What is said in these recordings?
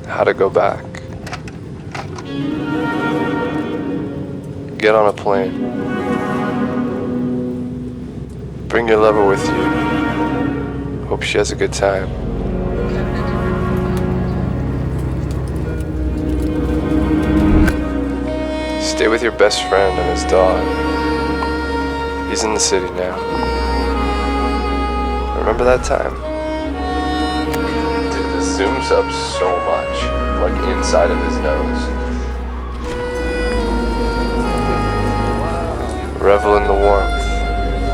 how to go back. Get on a plane. Bring your lover with you. Hope she has a good time. Stay with your best friend and his dog. He's in the city now. Remember that time? Dude, this zooms up so much, like inside of his nose. Revel in the warmth.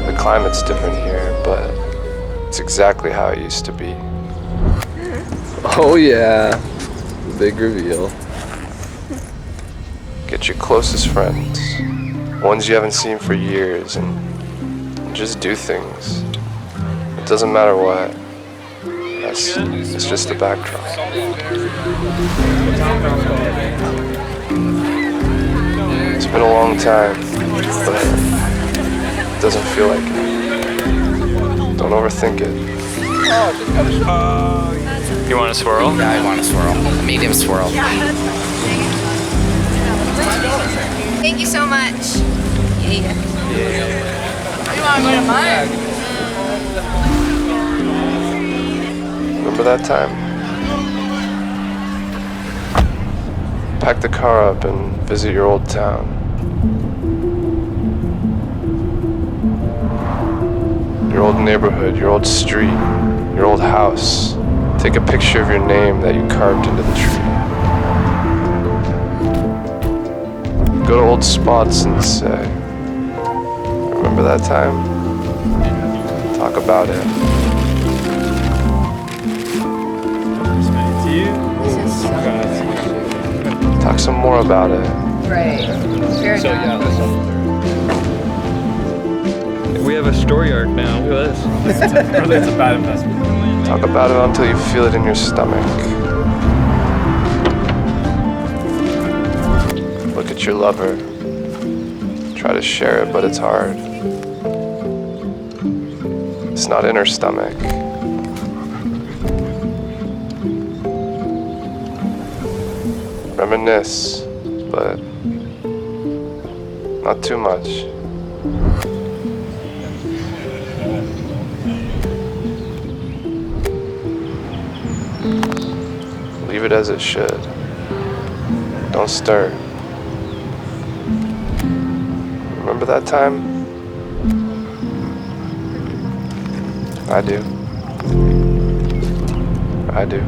The climate's different here, but it's exactly how it used to be. Oh yeah, the big reveal. Get your closest friends, ones you haven't seen for years, and just do things. It doesn't matter what. It's just the backdrop. It's been a long time, but it doesn't feel like it. Don't overthink it. You want a swirl? Yeah, I want a swirl. A medium swirl. Thank you so much. Yeah. You want to go to mine? Remember that time? Pack the car up and visit your old town. Your old neighborhood, your old street, your old house. Take a picture of your name that you carved into the tree. Go to old spots and say, remember that time? Talk about it. Talk some more about it. Right. Fair enough. We have a story arc now. Look at this. Really, it's a bad investment. Talk about it until you feel it in your stomach. Look at your lover. Try to share it, but it's hard. It's not in her stomach. Reminisce, but not too much. Leave it as it should. Don't stir. Remember that time? I do. I do.